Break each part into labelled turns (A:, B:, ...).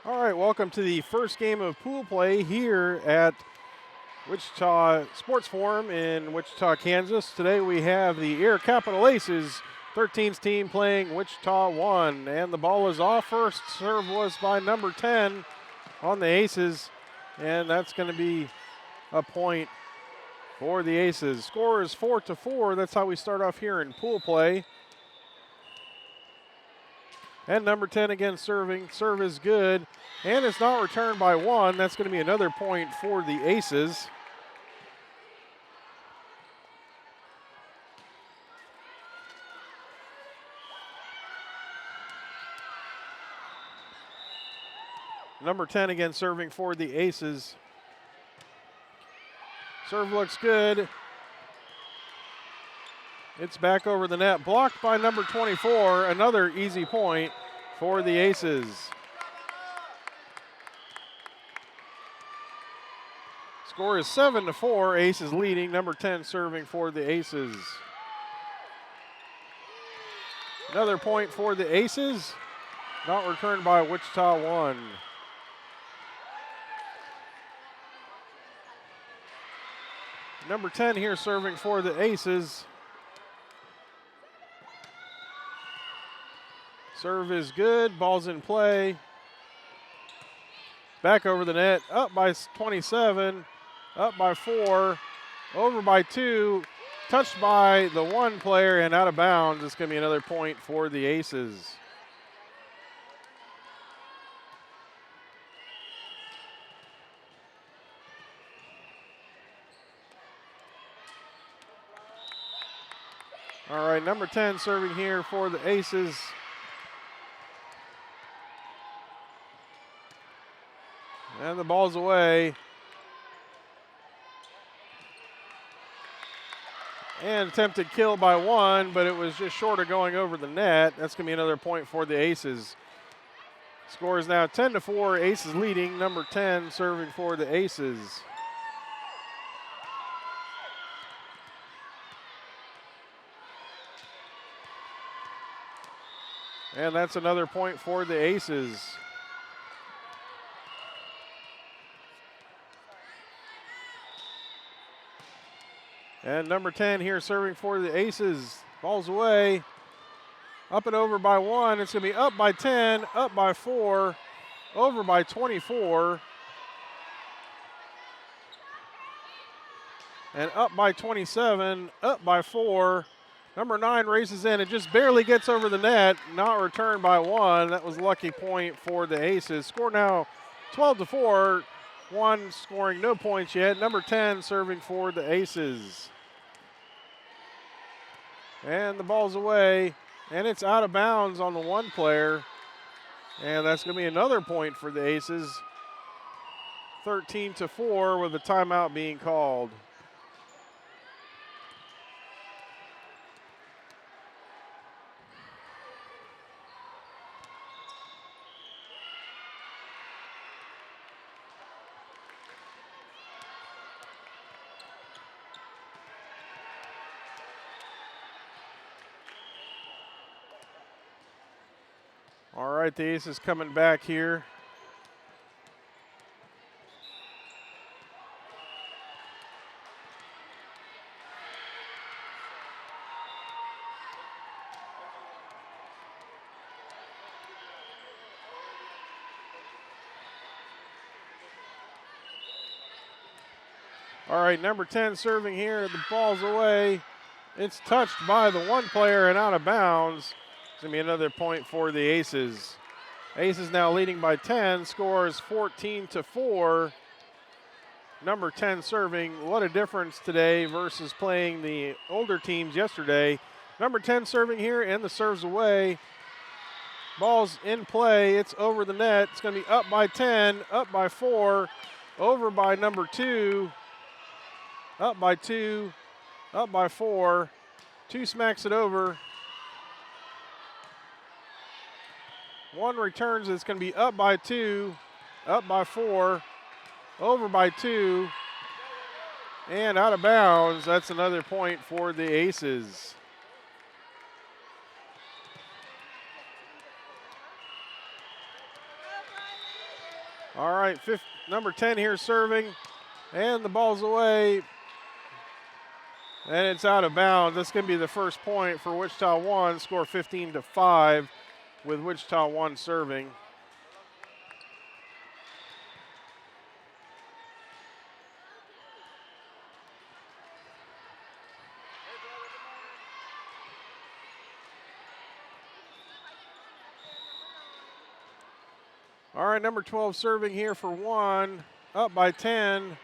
A: All right, welcome to the first game of pool play here at Wichita Sports Forum in Wichita, Kansas. Today we have the Air Capital Aces 13th team playing Wichita 1, and the ball is off. First serve was by number 10 on the Aces, and that's going to be a point for the Aces. Score is 4-4. That's how we start off here in pool play. And number 10 again serving. Serve is good. And it's not returned by one. That's going to be another point for the Aces. Number 10 again serving for the Aces. Serve looks good. It's back over the net. Blocked by number 24. Another easy point for the Aces. Score is 7-4. Aces leading. Number 10 serving for the Aces. Another point for the Aces. Not returned by Wichita 1. Number 10 here serving for the Aces. Serve is good. Ball's in play. Back over the net. Up by 27. Up by 4. Over by 2. Touched by the one player and out of bounds. It's going to be another point for the Aces. All right, number 10 serving here for the Aces. And the ball's away. And attempted kill by one, but it was just short of going over the net. That's going to be another point for the Aces. Score is now 10-4. Aces leading. Number 10 serving for the Aces. And that's another point for the Aces. And number 10 here serving for the Aces. Ball's away. Up and over by 1. It's going to be up by 10, up by 4, over by 24. And up by 27, up by 4. Number 9 races in. It just barely gets over the net. Not returned by 1. That was a lucky point for the Aces. Score now 12-4. 1 scoring no points yet. Number 10 serving for the Aces. And the ball's away. And it's out of bounds on the one player. And that's going to be another point for the Aces. 13-4 with a timeout being called. All right, the Aces coming back here. All right, number 10 serving here. The ball's away. It's touched by the one player and out of bounds. It's going to be another point for the Aces. Aces now leading by 10. Score is 14-4. Number 10 serving. What a difference today versus playing the older teams yesterday. Number 10 serving here, and the serve's away. Ball's in play. It's over the net. It's going to be up by 10, up by 4, over by number 2, up by 2, up by 4. 2 smacks it over. 1 returns. It's going to be up by 2, up by 4, over by 2, and out of bounds. That's another point for the Aces. All right, number 10 here serving, and the ball's away, and it's out of bounds. That's going to be the first point for Wichita 1, score 15-5 with Wichita 1 serving. All right, number 12 serving here for 1, up by 10,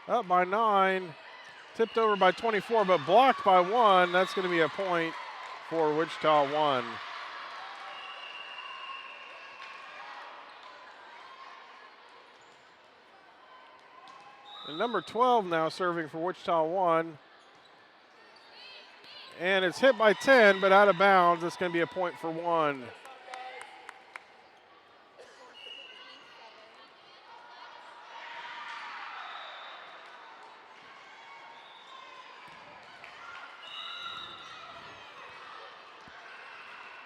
A: up by 9, tipped over by 24, but blocked by 1. That's going to be a point for Wichita 1. And number 12 now serving for Wichita 1. And it's hit by 10, but out of bounds. That's going to be a point for 1.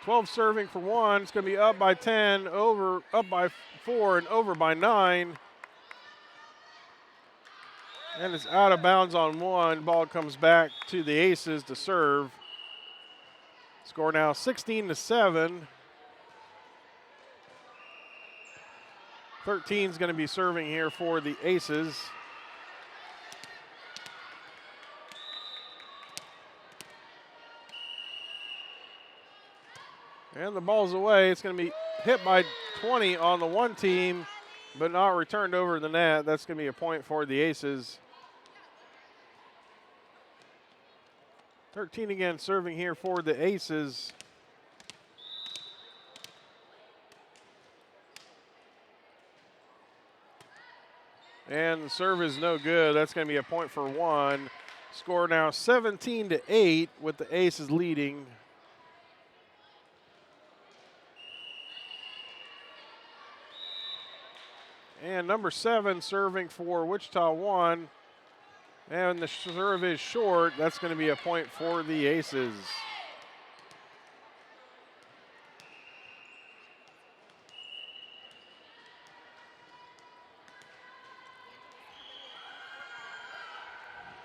A: Twelve serving for 1. It's going to be up by 10, up by 4, and over by 9. And it's out of bounds on 1. Ball comes back to the Aces to serve. Score now 16-7. 13 is going to be serving here for the Aces. And the ball's away. It's going to be hit by 20 on the 1 team, but not returned over the net. That's going to be a point for the Aces. 13 again serving here for the Aces. And the serve is no good. That's going to be a point for 1. Score now 17-8 with the Aces leading. And number 7 serving for Wichita 1. And the serve is short. That's going to be a point for the Aces.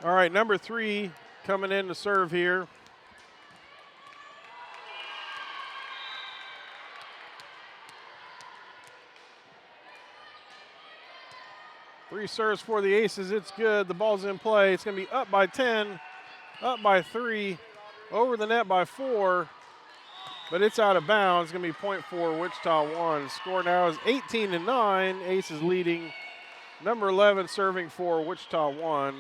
A: All right, number 3 coming in to serve here. Three serves for the Aces. It's good. The ball's in play. It's going to be up by 10, up by 3, over the net by 4, but it's out of bounds. It's going to be point for Wichita 1. Score now is 18-9. Aces leading. Number 11 serving for Wichita 1.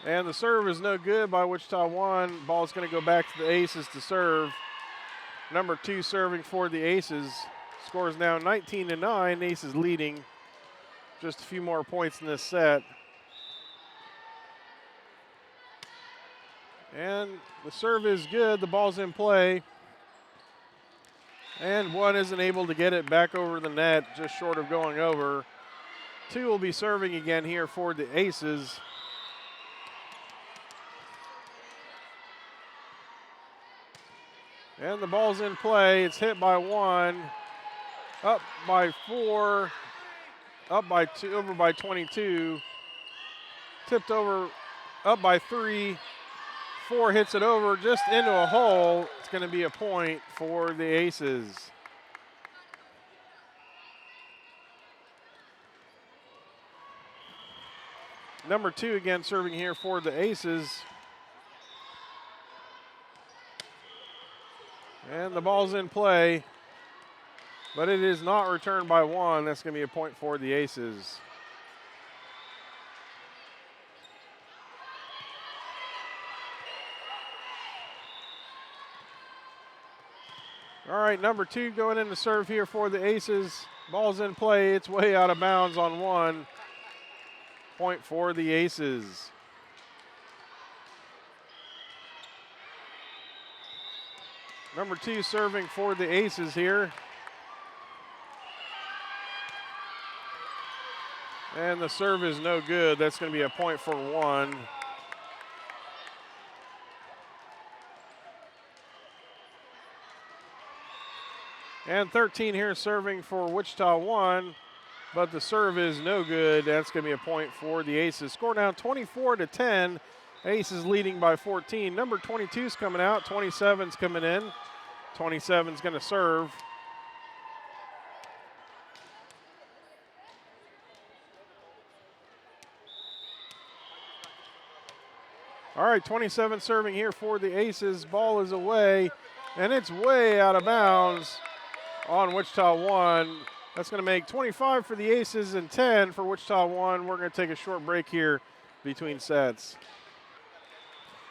A: And the serve is no good by Wichita 1. Ball's going to go back to the Aces to serve. Number 2 serving for the Aces. Scores now 19-9. Aces leading. Just a few more points in this set. And the serve is good. The ball's in play. And 1 isn't able to get it back over the net, just short of going over. 2 will be serving again here for the Aces. And the ball's in play. It's hit by 1, up by 4, up by 2, over by 22, tipped over, up by 3, 4 hits it over just into a hole. It's going to be a point for the Aces. Number 2 again serving here for the Aces. And the ball's in play, but it is not returned by 1. That's going to be a point for the Aces. All right, number 2 going in to serve here for the Aces. Ball's in play. It's way out of bounds on 1. Point for the Aces. Number 2 serving for the Aces here. And the serve is no good. That's going to be a point for 1. And 13 here serving for Wichita 1, but the serve is no good. That's going to be a point for the Aces. Score now 24-10. Aces leading by 14. Number 22's coming out. 27's coming in. 27's going to serve. All right, 27 serving here for the Aces. Ball is away, and it's way out of bounds on Wichita 1. That's going to make 25 for the Aces and 10 for Wichita 1. We're going to take a short break here between sets.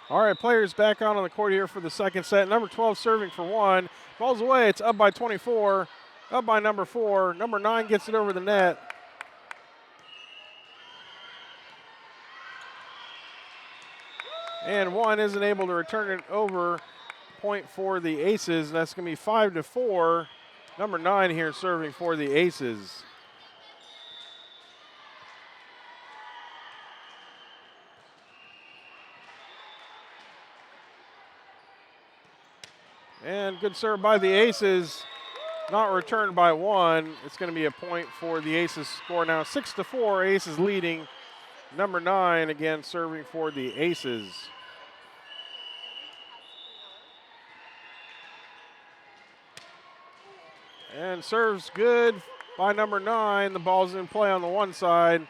A: All right, players back out on the court here for the second set. Number 12 serving for 1. Ball's away. It's up by 24. Up by number 4. Number 9 gets it over the net. And 1 isn't able to return it over. Point for the Aces. That's going to be 5-4. Number 9 here serving for the Aces. And good serve by the Aces. Not returned by 1. It's going to be a point for the Aces. Score now 6-4. Aces leading. Number 9 again serving for the Aces. And serves good by number 9. The ball's in play on the one side.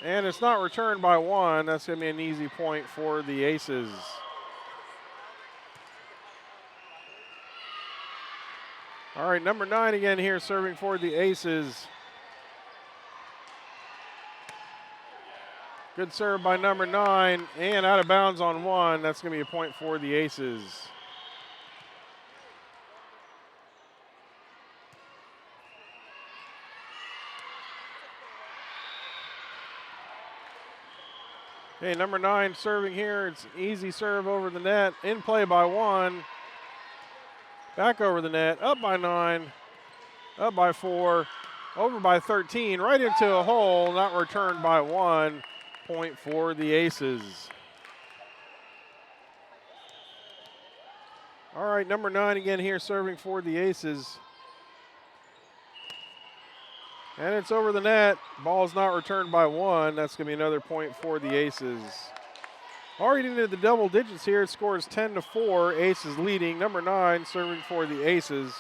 A: And it's not returned by 1. That's going to be an easy point for the Aces. All right, number 9 again here serving for the Aces. Good serve by number 9 and out of bounds on 1. That's going to be a point for the Aces. Okay, number 9 serving here. It's an easy serve over the net. In play by 1. Back over the net. Up by 9. Up by 4. Over by 13. Right into a hole. Not returned by 1. Point for the Aces. All right, number 9 again here serving for the Aces. And it's over the net. Ball's not returned by 1. That's going to be another point for the Aces. Already into the double digits here. It scores 10-4. Aces leading. Number 9 serving for the Aces.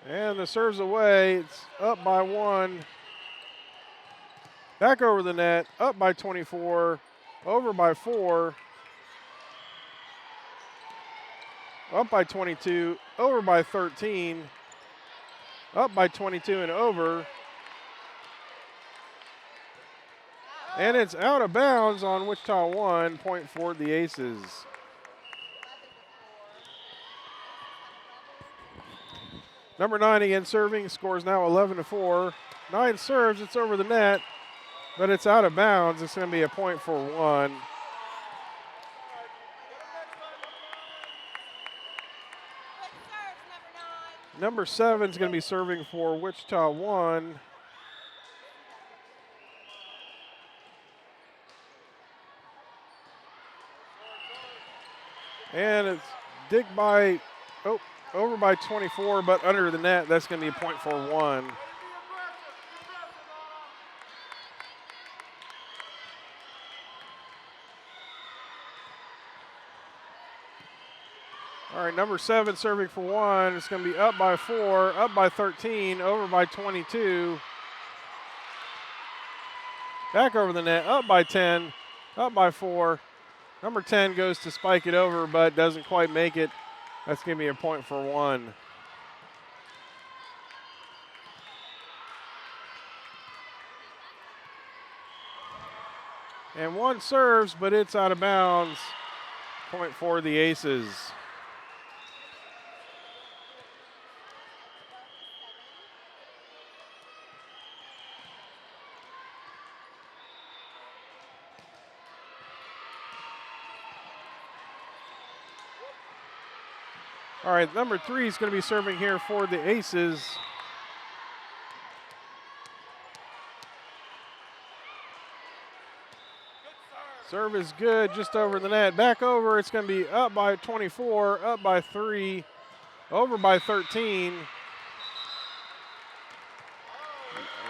A: And the serve's away. It's up by 1. Back over the net. Up by 24. Over by 4. Up by 22, over by 13, up by 22 and over. And it's out of bounds on Wichita 1, point for the Aces. Number 9 again serving, scores now 11-4. 9 serves, it's over the net, but it's out of bounds. It's going to be a point for 1. Number 7 is going to be serving for Wichita 1. And it's digged by, over by 24, but under the net. That's going to be a point for 1. All right, number 7 serving for 1. It's going to be up by 4, up by 13, over by 22. Back over the net, up by 10, up by 4. Number 10 goes to spike it over, but doesn't quite make it. That's going to be a point for 1. And 1 serves, but it's out of bounds. Point for the Aces. All right, number 3 is going to be serving here for the Aces. Serve is good, just over the net. Back over, it's going to be up by 24, up by 3, over by 13.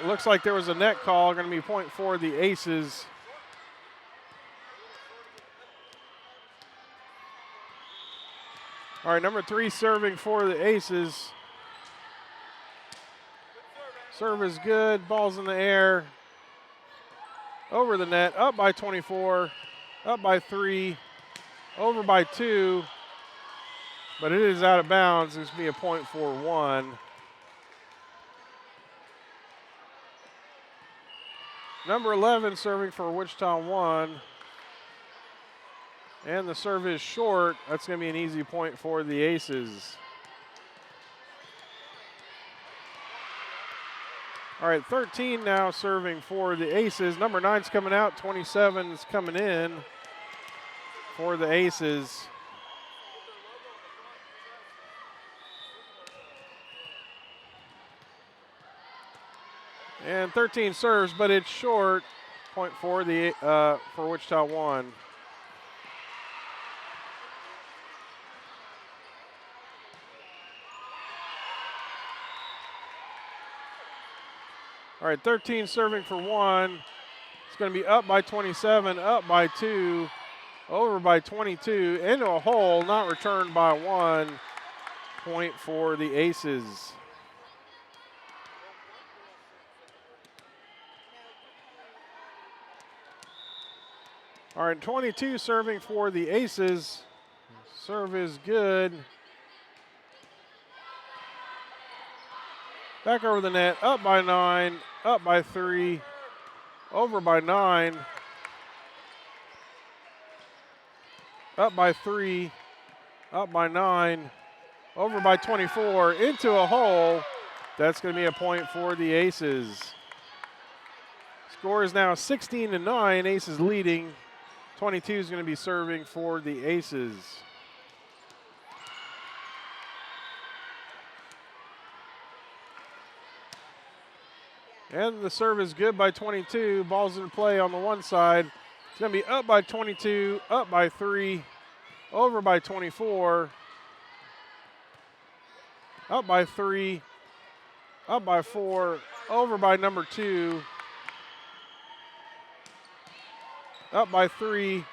A: Looks like there was a net call, going to be point for the Aces. All right, number 3 serving for the Aces. Serve is good, ball's in the air. Over the net, up by 24, up by 3, over by 2, but it is out of bounds. It's going to be a point for 1. Number 11 serving for Wichita 1. And the serve is short. That's going to be an easy point for the Aces. All right, 13 now serving for the Aces. Number 9's coming out, 27 is coming in for the Aces. And 13 serves, but it's short. Point for the for Wichita 1. All right, 13 serving for 1. It's going to be up by 27, up by 2, over by 22, into a hole, not returned by 1. Point for the Aces. All right, 22 serving for the Aces. Serve is good. Back over the net, up by 9, up by 3, over by 9, up by 3, up by 9, over by 24, into a hole. That's going to be a point for the Aces. Score is now 16-9, Aces leading. 22 is going to be serving for the Aces. And the serve is good by 22. Ball's in play on the one side. It's going to be up by 22, up by 3, over by 24, up by 3, up by 4, over by number 2, up by 3,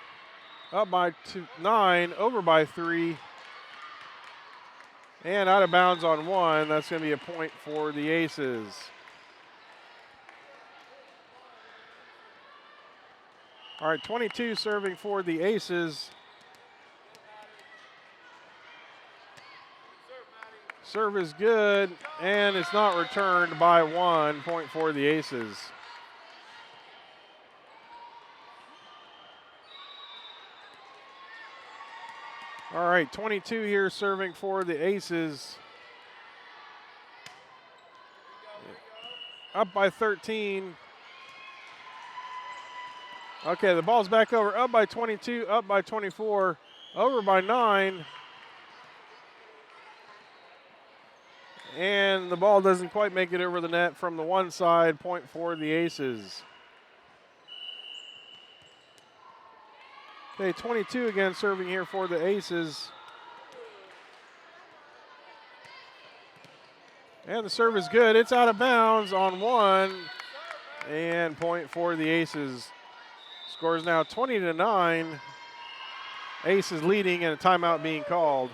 A: up by 9, over by 3, and out of bounds on 1. That's going to be a point for the Aces. All right, 22 serving for the Aces. Serve is good, and it's not returned by 1. Point for the Aces. All right, 22 here serving for the Aces. Up by 13. Okay, the ball's back over, up by 22, up by 24, over by 9. And the ball doesn't quite make it over the net from the one side. Point for the Aces. Okay, 22 again serving here for the Aces. And the serve is good. It's out of bounds on 1. And point for the Aces. Score is now 20-9. Aces leading and a timeout being called.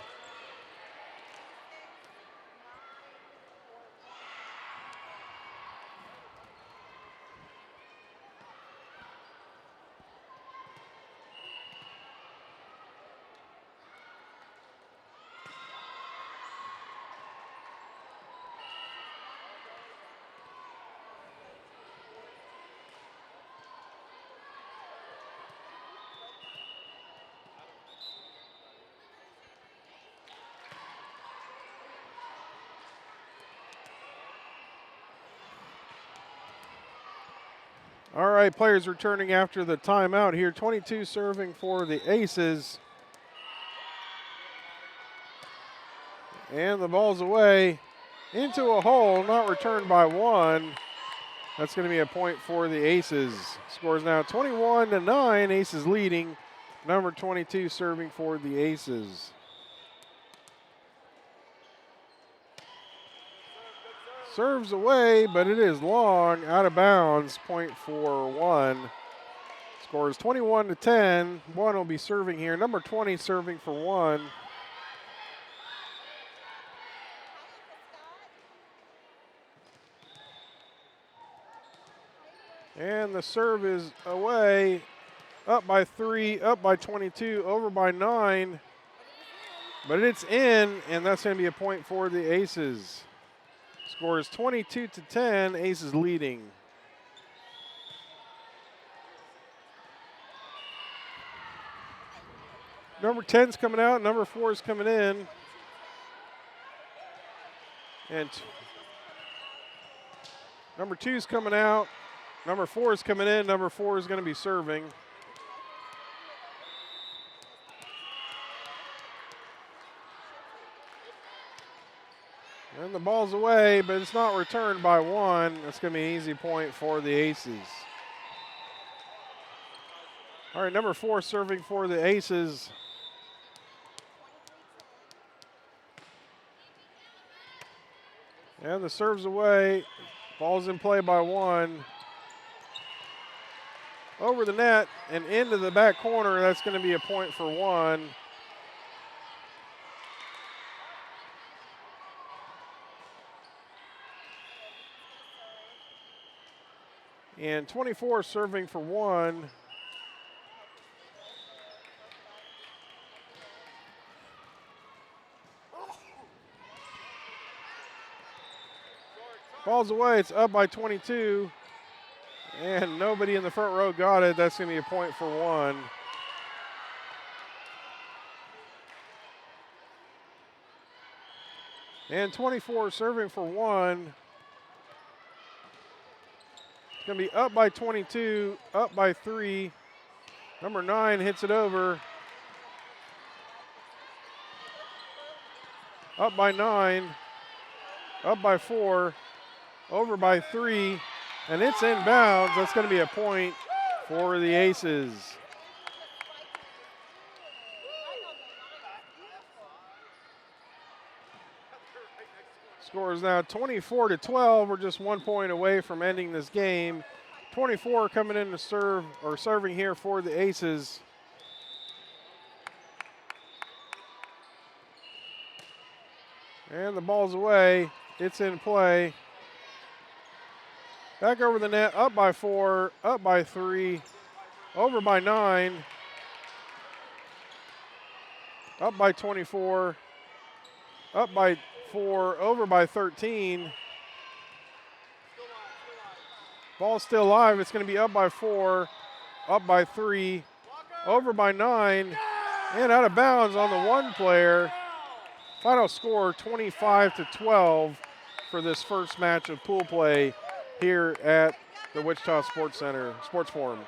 A: All right, players returning after the timeout here. 22 serving for the Aces. And the ball's away into a hole, not returned by 1. That's going to be a point for the Aces. Score is now 21-9. Aces leading. Number 22 serving for the Aces. Serves away, but it is long, out of bounds, point for one. Score is 21-10. One will be serving here. Number 20 serving for one. And the serve is away, up by 3, up by 22, over by 9. But it's in, and that's going to be a point for the Aces. Score is 22-10, Aces leading. Number 10's coming out, number 4 is coming in. And number 2's coming out, number 4 is coming in, number 4 is going to be serving. And the ball's away, but it's not returned by one. That's going to be an easy point for the Aces. All right, number 4 serving for the Aces. And the serve's away. Ball's in play by one. Over the net and into the back corner. That's going to be a point for one. And 24 serving for one. Ball's away, it's up by 22. And nobody in the front row got it. That's going to be a point for one. And 24 serving for one. It's going to be up by 22, up by 3. Number 9 hits it over. Up by 9, up by 4, over by 3, and it's inbounds. That's going to be a point for the Aces. Score is now 24-12. We're just 1 point away from ending this game. 24 coming in to serve, or serving here for the Aces. And the ball's away. It's in play. Back over the net, up by 4, up by 3, over by 9, up by 24, up by 4, over by 13. Ball's still live. It's going to be up by 4, up by 3, over by 9, and out of bounds on the one player. Final score 25-12 for this first match of pool play here at the Wichita Sports Forum.